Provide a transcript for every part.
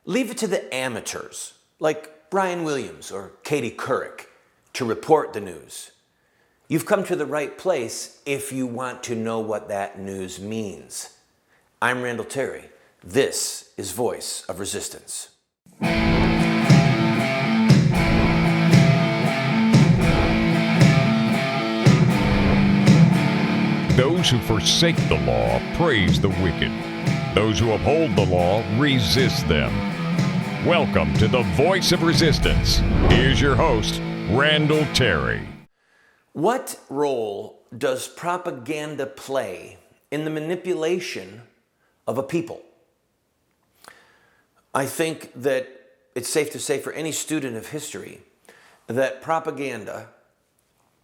Leave it to the amateurs, like Brian Williams or Katie Couric, to report the news. You've come to the right place if you want to know what that news means. I'm Randall Terry. This is Voice of Resistance. Those who forsake the law praise the wicked. Those who uphold the law resist them. Welcome to the Voice of Resistance. Here's your host, Randall Terry. What role does propaganda play in the manipulation of a people? I think that it's safe to say for any student of history that propaganda,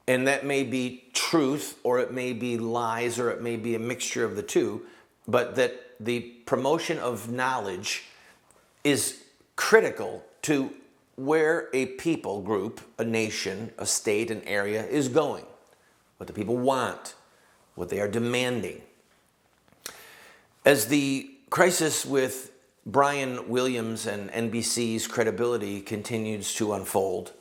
and that may be truth, or it may be lies, or it may be a mixture of the two, but that the promotion of knowledge is critical to where a people group, a nation, a state, an area is going, what the people want, what they are demanding. As the crisis with Brian Williams and NBC's credibility continues to unfold,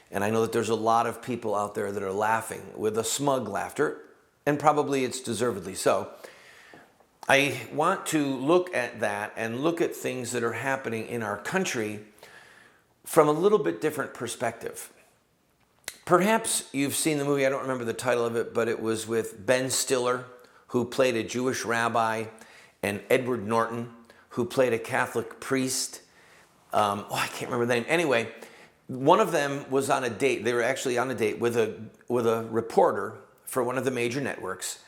and I know that there's a lot of people out there that are laughing with a smug laughter, and probably it's deservedly so. I want to look at that and look at things that are happening in our country from a little bit different perspective. Perhaps you've seen the movie, I don't remember the title of it, but it was with Ben Stiller, who played a Jewish rabbi, and Edward Norton, who played a Catholic priest. I can't remember the name. Anyway, one of them was on a date. They were actually on a date with a reporter for one of the major networks.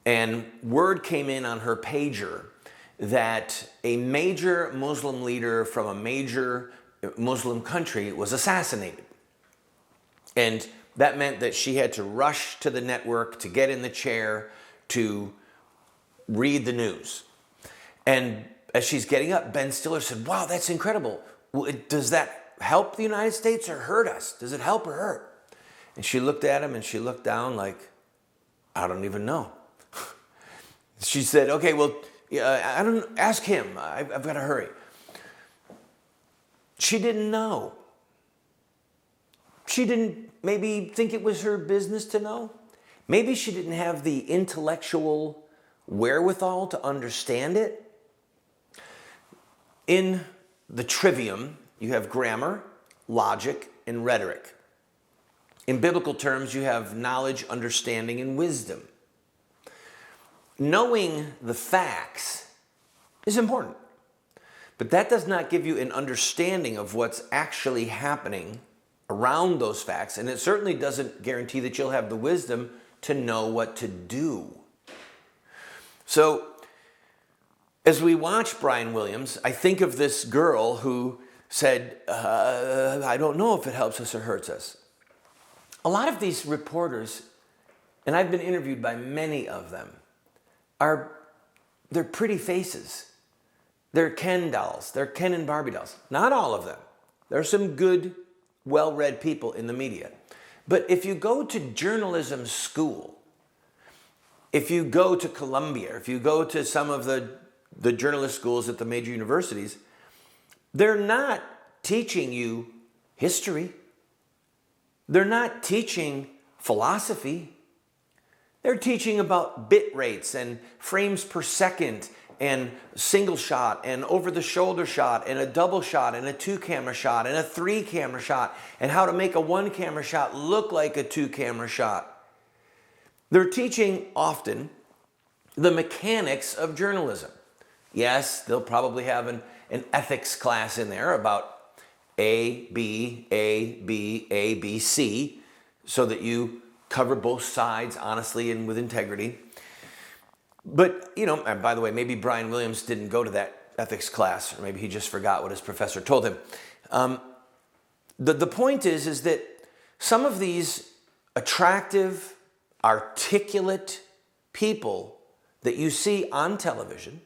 And word came in on her pager that a major Muslim leader from a major Muslim country was assassinated. And that meant that she had to rush to the network to get in the chair to read the news. And as she's getting up, Ben Stiller said, "Wow, that's incredible. Does that help the United States or hurt us? Does it help or hurt?" And she looked at him and she looked down like, "I don't even know." She said, "Okay, well, I don't ask him. I've got to hurry." She didn't know. She didn't maybe think it was her business to know. Maybe she didn't have the intellectual wherewithal to understand it. In the trivium, you have grammar, logic, and rhetoric. In biblical terms, you have knowledge, understanding, and wisdom. Knowing the facts is important, but that does not give you an understanding of what's actually happening around those facts, and it certainly doesn't guarantee that you'll have the wisdom to know what to do. So, as we watch Brian Williams, I think of this girl who said, "I don't know if it helps us or hurts us." A lot of these reporters, and I've been interviewed by many of them, they're pretty faces. They're Ken dolls. They're Ken and Barbie dolls. Not all of them. There are some good, well-read people in the media. But if you go to journalism school, if you go to Columbia, if you go to some of the journalist schools at the major universities, they're not teaching you history. They're not teaching philosophy. They're teaching about bit rates and frames per second and single shot and over-the-shoulder shot and a double shot and a two-camera shot and a three-camera shot and how to make a one-camera shot look like a two-camera shot. They're teaching often the mechanics of journalism. Yes, they'll probably have an ethics class in there about A, B, A, B, A, B, C, so that you cover both sides honestly and with integrity. But, and by the way, maybe Brian Williams didn't go to that ethics class, or maybe he just forgot what his professor told him. The point is that some of these attractive, articulate people that you see on television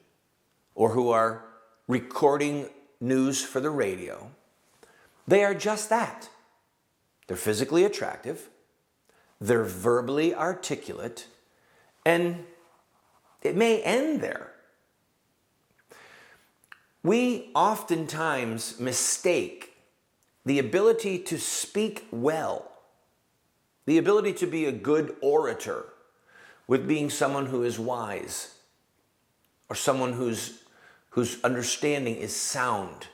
or who are recording news for the radio, they are just that. They're physically attractive, they're verbally articulate, and it may end there. we oftentimes mistake the ability to speak well, the ability to be a good orator, with being someone who is wise or someone whose understanding is sound.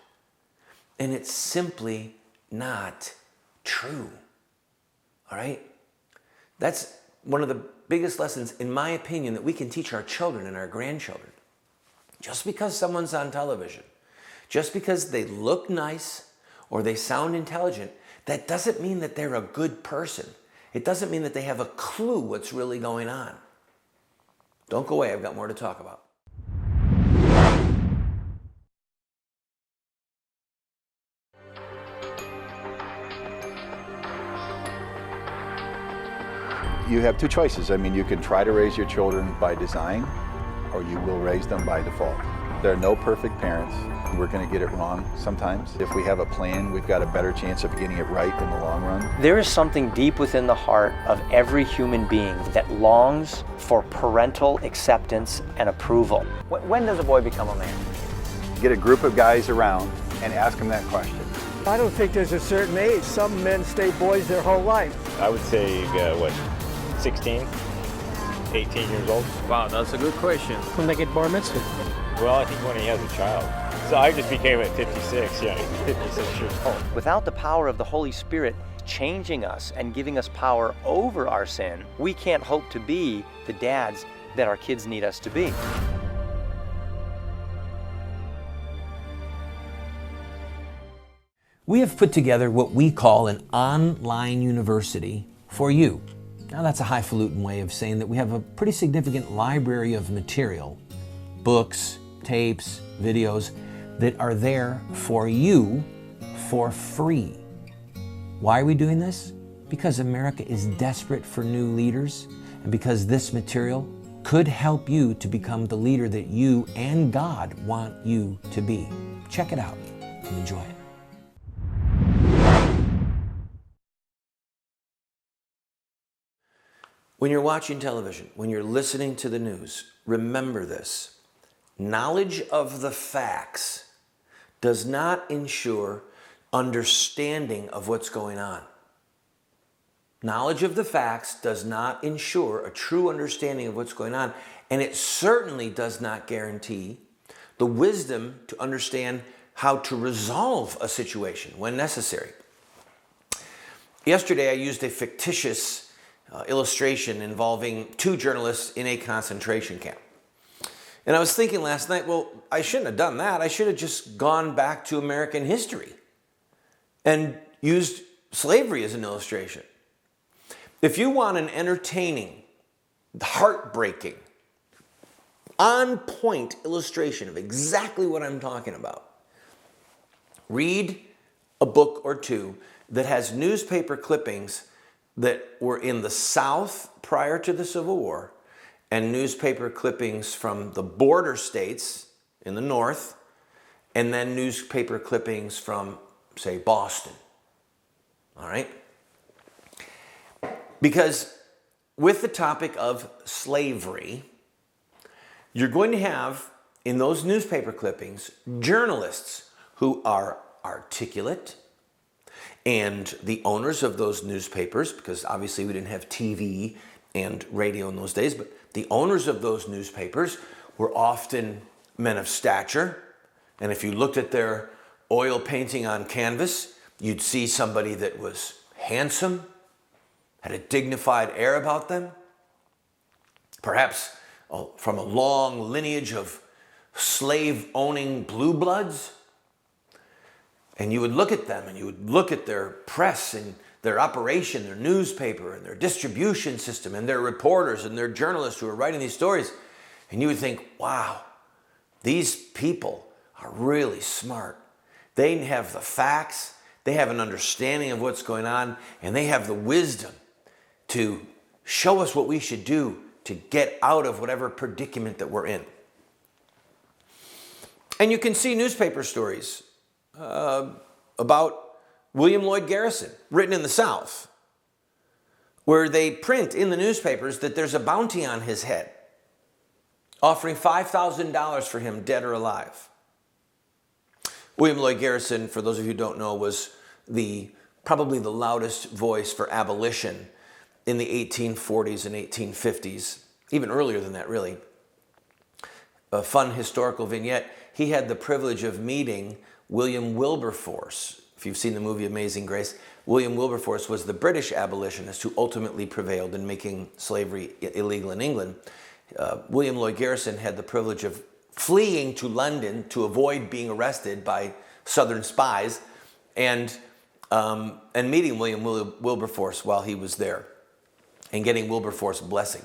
And it's simply not true. All right? That's one of the biggest lessons, in my opinion, that we can teach our children and our grandchildren. Just because someone's on television, just because they look nice or they sound intelligent, that doesn't mean that they're a good person. It doesn't mean that they have a clue what's really going on. Don't go away, I've got more to talk about. You have two choices. I mean, you can try to raise your children by design, or you will raise them by default. There are no perfect parents. We're going to get it wrong sometimes. If we have a plan, we've got a better chance of getting it right in the long run. There is something deep within the heart of every human being that longs for parental acceptance and approval. When does a boy become a man? Get a group of guys around and ask them that question. I don't think there's a certain age. Some men stay boys their whole life. I would say, 16, 18 years old. Wow, that's a good question. When they get bar mitzvah. Well, I think when he has a child. So I just became at 56, 56 years old. Without the power of the Holy Spirit changing us and giving us power over our sin, we can't hope to be the dads that our kids need us to be. We have put together what we call an online university for you. Now that's a highfalutin way of saying that we have a pretty significant library of material, books, tapes, videos that are there for you for free. Why are we doing this? Because America is desperate for new leaders, and because this material could help you to become the leader that you and God want you to be. Check it out and enjoy it. When you're watching television, when you're listening to the news, remember this. Knowledge of the facts does not ensure understanding of what's going on. Knowledge of the facts does not ensure a true understanding of what's going on, and it certainly does not guarantee the wisdom to understand how to resolve a situation when necessary. Yesterday, I used a fictitious illustration involving two journalists in a concentration camp. And I was thinking last night, well, I shouldn't have done that. I should have just gone back to American history and used slavery as an illustration. If you want an entertaining, heartbreaking, on-point illustration of exactly what I'm talking about, read a book or two that has newspaper clippings that were in the South prior to the Civil War and newspaper clippings from the border states in the North, and then newspaper clippings from, say, Boston. All right? Because with the topic of slavery, you're going to have, in those newspaper clippings, journalists who are articulate, and the owners of those newspapers, because obviously we didn't have TV and radio in those days, but the owners of those newspapers were often men of stature. And if you looked at their oil painting on canvas, you'd see somebody that was handsome, had a dignified air about them, perhaps from a long lineage of slave-owning blue bloods. And you would look at them and you would look at their press and their operation, their newspaper and their distribution system and their reporters and their journalists who are writing these stories. And you would think, wow, these people are really smart. They have the facts, they have an understanding of what's going on, and they have the wisdom to show us what we should do to get out of whatever predicament that we're in. And you can see newspaper stories about William Lloyd Garrison, written in the South, where they print in the newspapers that there's a bounty on his head, offering $5,000 for him, dead or alive. William Lloyd Garrison, for those of you who don't know, was probably the loudest voice for abolition in the 1840s and 1850s, even earlier than that, really. A fun historical vignette. He had the privilege of meeting William Wilberforce. If you've seen the movie Amazing Grace, William Wilberforce was the British abolitionist who ultimately prevailed in making slavery illegal in England. William Lloyd Garrison had the privilege of fleeing to London to avoid being arrested by Southern spies, and meeting William Wilberforce while he was there, and getting Wilberforce's blessing.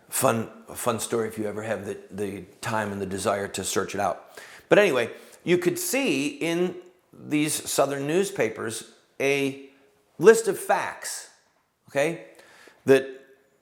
Fun story if you ever have the time and the desire to search it out. But anyway, you could see in these Southern newspapers a list of facts, okay? That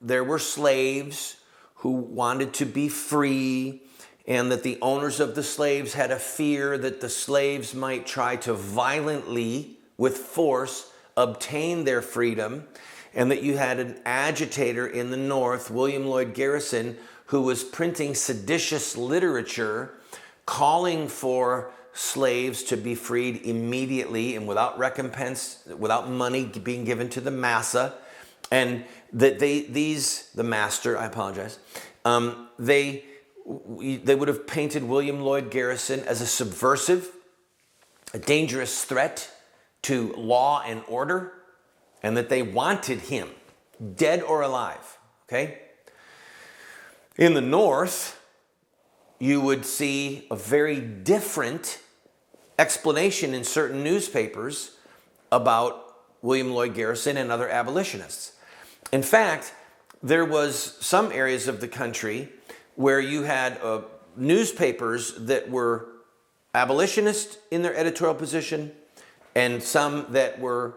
there were slaves who wanted to be free, and that the owners of the slaves had a fear that the slaves might try to violently, with force, obtain their freedom, and that you had an agitator in the North, William Lloyd Garrison, who was printing seditious literature, calling for slaves to be freed immediately and without recompense, without money being given to the massa, and that the master, I apologize, they would have painted William Lloyd Garrison as a subversive, a dangerous threat to law and order, and that they wanted him, dead or alive, okay? In the North, you would see a very different explanation in certain newspapers about William Lloyd Garrison and other abolitionists. In fact, there was some areas of the country where you had newspapers that were abolitionist in their editorial position, and some that were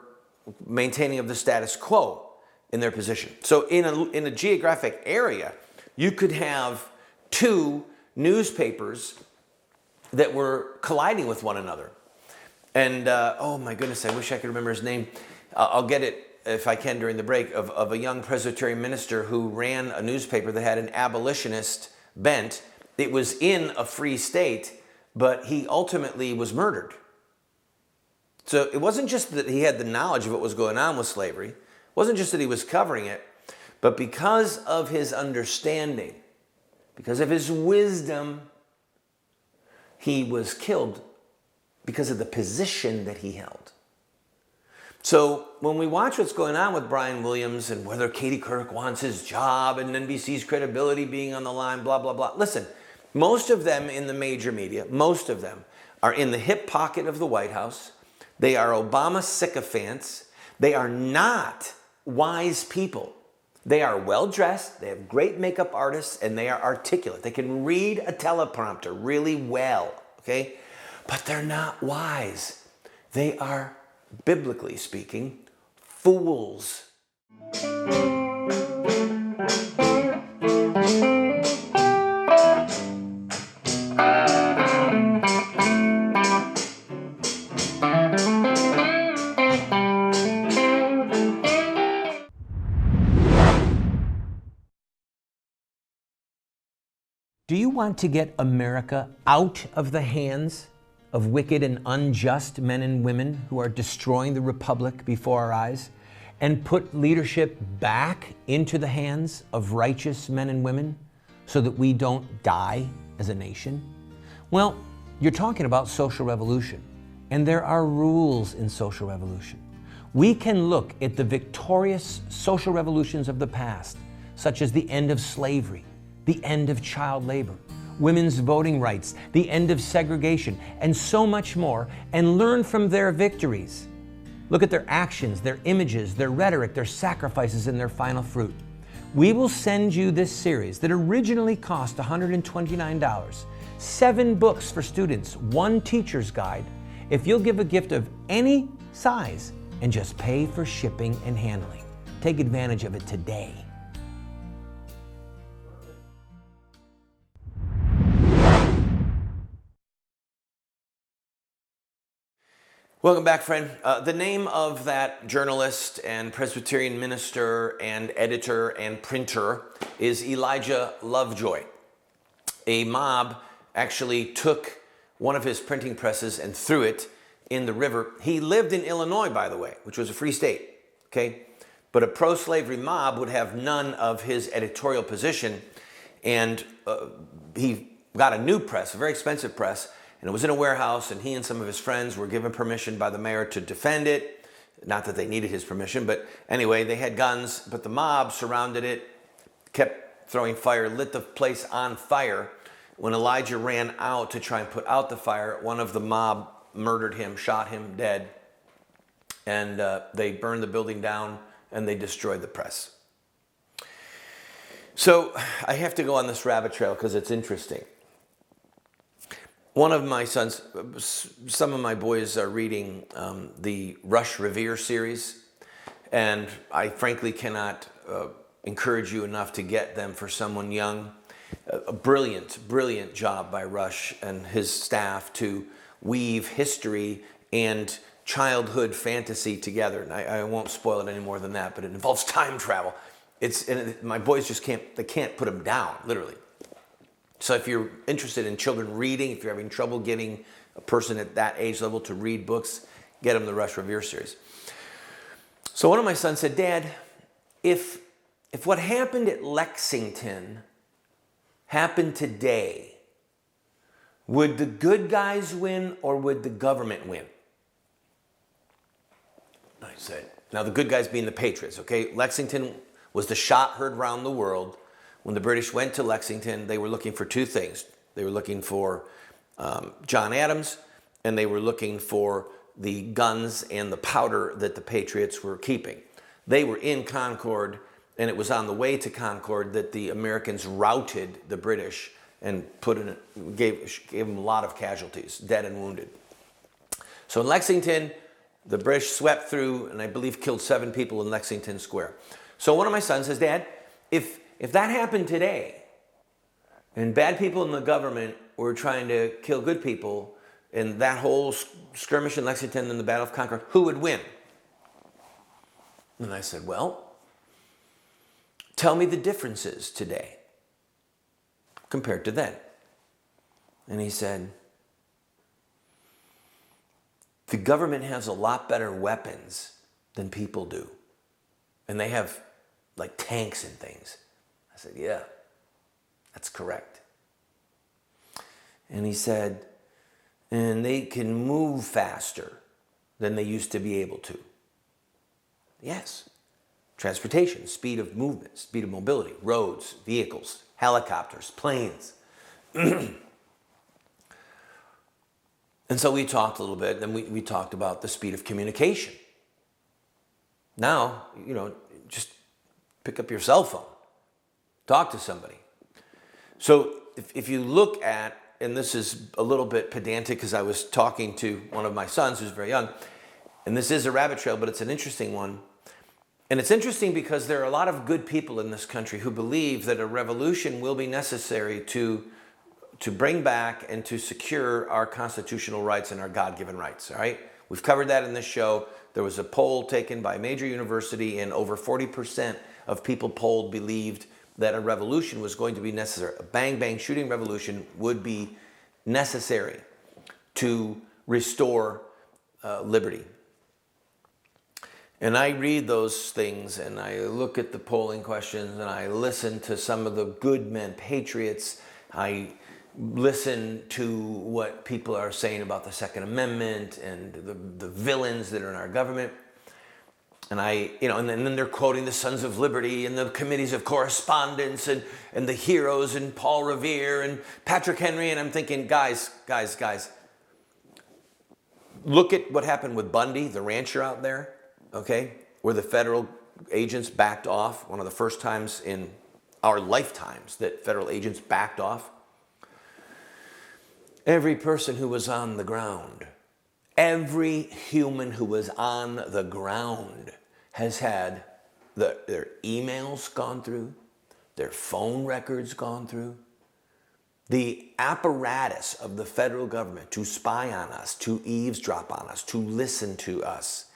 maintaining of the status quo in their position. So in a geographic area, you could have two newspapers that were colliding with one another. And oh my goodness, I wish I could remember his name. I'll get it if I can during the break, of a young Presbyterian minister who ran a newspaper that had an abolitionist bent. It was in a free state, but he ultimately was murdered. So it wasn't just that he had the knowledge of what was going on with slavery. It wasn't just that he was covering it, but because of his understanding, because of his wisdom, he was killed because of the position that he held. So when we watch what's going on with Brian Williams and whether Katie Couric wants his job and NBC's credibility being on the line, blah, blah, blah. Listen, most of them in the major media, most of them are in the hip pocket of the White House. They are Obama sycophants. They are not wise people. They are well-dressed, they have great makeup artists, and they are articulate. They can read a teleprompter really well, okay? But they're not wise. They are, biblically speaking, fools. Do you want to get America out of the hands of wicked and unjust men and women who are destroying the republic before our eyes, and put leadership back into the hands of righteous men and women so that we don't die as a nation? Well, you're talking about social revolution, and there are rules in social revolution. We can look at the victorious social revolutions of the past, such as the end of slavery, the end of child labor, women's voting rights, the end of segregation, and so much more, and learn from their victories. Look at their actions, their images, their rhetoric, their sacrifices, and their final fruit. We will send you this series that originally cost $129, 7 books for students, 1 teacher's guide, if you'll give a gift of any size and just pay for shipping and handling. Take advantage of it today. Welcome back, friend. The name of that journalist and Presbyterian minister and editor and printer is Elijah Lovejoy. A mob actually took one of his printing presses and threw it in the river. He lived in Illinois, by the way, which was a free state, okay? But a pro-slavery mob would have none of his editorial position, and he got a new press, a very expensive press, and it was in a warehouse, and he and some of his friends were given permission by the mayor to defend it. Not that they needed his permission, but anyway, they had guns, but the mob surrounded it, kept throwing fire, lit the place on fire. When Elijah ran out to try and put out the fire, one of the mob murdered him, shot him dead, and they burned the building down and they destroyed the press. So I have to go on this rabbit trail because it's interesting. One of my sons, some of my boys are reading the Rush Revere series, and I frankly cannot encourage you enough to get them for someone young. A brilliant, brilliant job by Rush and his staff to weave history and childhood fantasy together. And I won't spoil it any more than that, but it involves time travel. My boys just can't put them down, literally. So if you're interested in children reading, if you're having trouble getting a person at that age level to read books, get them the Rush Revere series. So one of my sons said, Dad, if what happened at Lexington happened today, would the good guys win or would the government win? I said, now the good guys being the Patriots, okay? Lexington was the shot heard around the world. When the British went to Lexington, they were looking for two things. They were looking for John Adams, and they were looking for the guns and the powder that the Patriots were keeping. They were in Concord, and it was on the way to Concord that the Americans routed the British and gave them a lot of casualties, dead and wounded. So in Lexington, the British swept through, and I believe killed 7 people in Lexington Square. So one of my sons says, Dad, if that happened today, and bad people in the government were trying to kill good people, in that whole skirmish in Lexington and the Battle of Concord, who would win? And I said, well, tell me the differences today compared to then. And he said, the government has a lot better weapons than people do. And they have like tanks and things. I said, yeah, that's correct. And he said, and they can move faster than they used to be able to. Yes. Transportation, speed of movement, speed of mobility, roads, vehicles, helicopters, planes. And so we talked a little bit, and we talked about the speed of communication. Now, just pick up your cell phone, talk to somebody. So if you look at, and this is a little bit pedantic because I was talking to one of my sons who's very young, and this is a rabbit trail, but it's an interesting one. And it's interesting because there are a lot of good people in this country who believe that a revolution will be necessary to bring back and to secure our constitutional rights and our God-given rights, all right? We've covered that in this show. There was a poll taken by a major university, and over 40% of people polled believed that a revolution was going to be necessary. A bang-bang shooting revolution would be necessary to restore liberty. And I read those things, and I look at the polling questions, and I listen to some of the good men, patriots. I listen to what people are saying about the Second Amendment and the villains that are in our government. And and then they're quoting the Sons of Liberty and the committees of correspondence and the heroes and Paul Revere and Patrick Henry. And I'm thinking, guys, look at what happened with Bundy, the rancher out there, okay, where the federal agents backed off. One of the first times in our lifetimes that federal agents backed off. Every person who was on the ground, every human who was on the ground has had their emails gone through, their phone records gone through, the apparatus of the federal government to spy on us, to eavesdrop on us, to listen to us,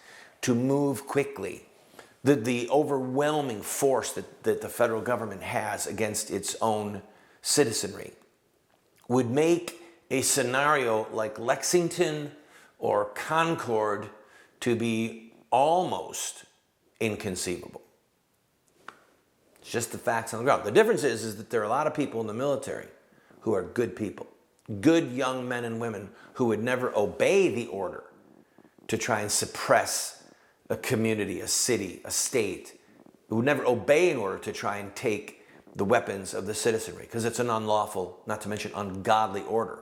to move quickly, the overwhelming force that the federal government has against its own citizenry would make a scenario like Lexington or Concord to be almost inconceivable. It's just the facts on the ground. The difference is that there are a lot of people in the military who are good people, good young men and women who would never obey the order to try and suppress a community, a city, a state, who would never obey an order to try and take the weapons of the citizenry, because it's an unlawful, not to mention ungodly order.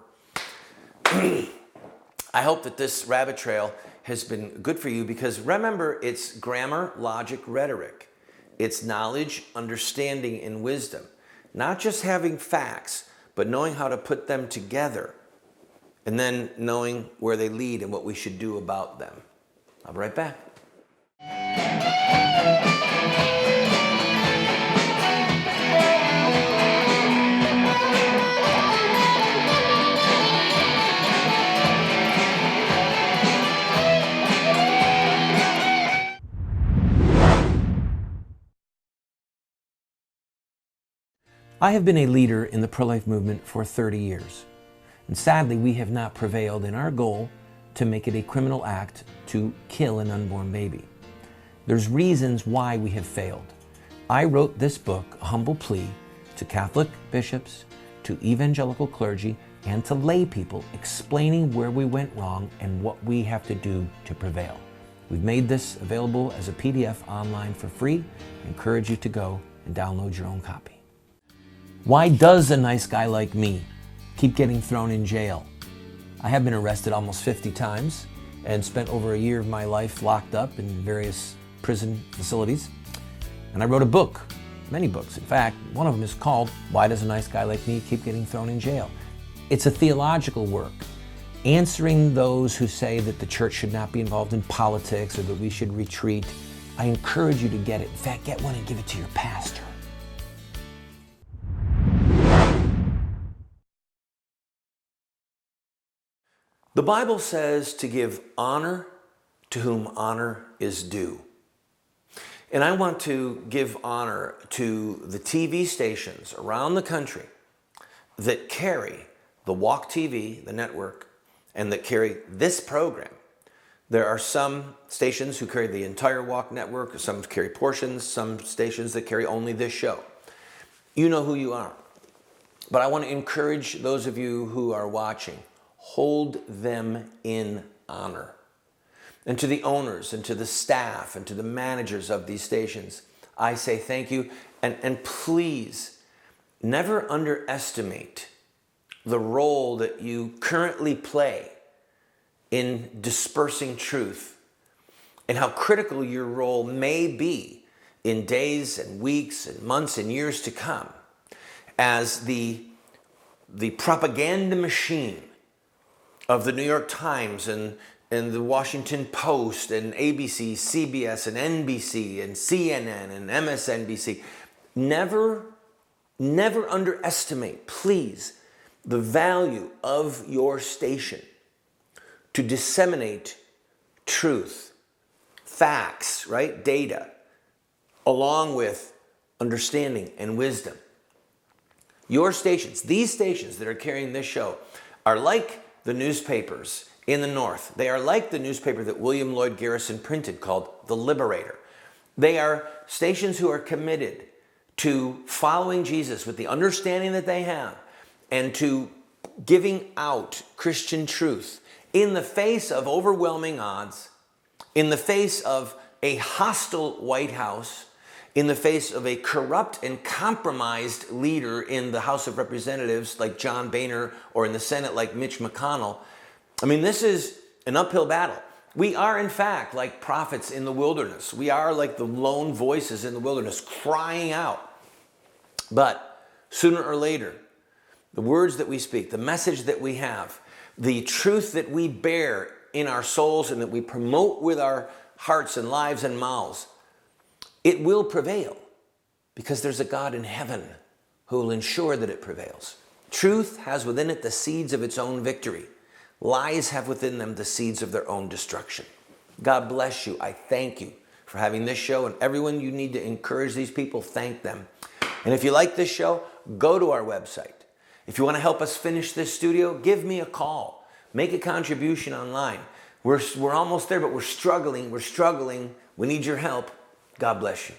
I hope that this rabbit trail has been good for you, because remember, it's grammar, logic, rhetoric. It's knowledge, understanding, and wisdom. Not just having facts, but knowing how to put them together, and then knowing where they lead and what we should do about them. I'll be right back. I have been a leader in the pro-life movement for 30 years. And sadly, we have not prevailed in our goal to make it a criminal act to kill an unborn baby. There's reasons why we have failed. I wrote this book, A Humble Plea, to Catholic bishops, to evangelical clergy, and to lay people, explaining where we went wrong and what we have to do to prevail. We've made this available as a PDF online for free. I encourage you to go and download your own copy. Why does a nice guy like me keep getting thrown in jail? I have been arrested almost 50 times and spent over a year of my life locked up in various prison facilities. And I wrote a book, many books. In fact, one of them is called Why Does a Nice Guy Like Me Keep Getting Thrown in Jail? It's a theological work, answering those who say that the church should not be involved in politics or that we should retreat. I encourage you to get it. In fact, get one and give it to your pastor. The Bible says to give honor to whom honor is due. And I want to give honor to the TV stations around the country that carry the Walk TV, the network, and that carry this program. There are some stations who carry the entire Walk network, some carry portions, some stations that carry only this show. You know who you are. But I want to encourage those of you who are watching, hold them in honor. And to the owners and to the staff and to the managers of these stations, I say thank you. And please never underestimate the role that you currently play in dispersing truth and how critical your role may be in days and weeks and months and years to come as the propaganda machine of the New York Times and the Washington Post and ABC, CBS and NBC and CNN and MSNBC. Never underestimate, please, the value of your station to disseminate truth, facts, right? Data, along with understanding and wisdom. Your stations, these stations that are carrying this show, are like the newspapers in the North. They are like the newspaper that William Lloyd Garrison printed called The Liberator. They are stations who are committed to following Jesus with the understanding that they have and to giving out Christian truth in the face of overwhelming odds, in the face of a hostile White House, in the face of a corrupt and compromised leader in the House of Representatives like John Boehner or in the Senate like Mitch McConnell. I mean, this is an uphill battle. We are, in fact, like prophets in the wilderness. We are like the lone voices in the wilderness crying out. But sooner or later, the words that we speak, the message that we have, the truth that we bear in our souls and that we promote with our hearts and lives and mouths, it will prevail because there's a God in heaven who will ensure that it prevails. Truth has within it the seeds of its own victory. Lies have within them the seeds of their own destruction. God bless you. I thank you for having this show, and everyone you need to encourage these people, thank them. And if you like this show, go to our website If you want to help us finish this studio, give me a call. Make a contribution online. We're almost there, but we're struggling. We need your help. God bless you.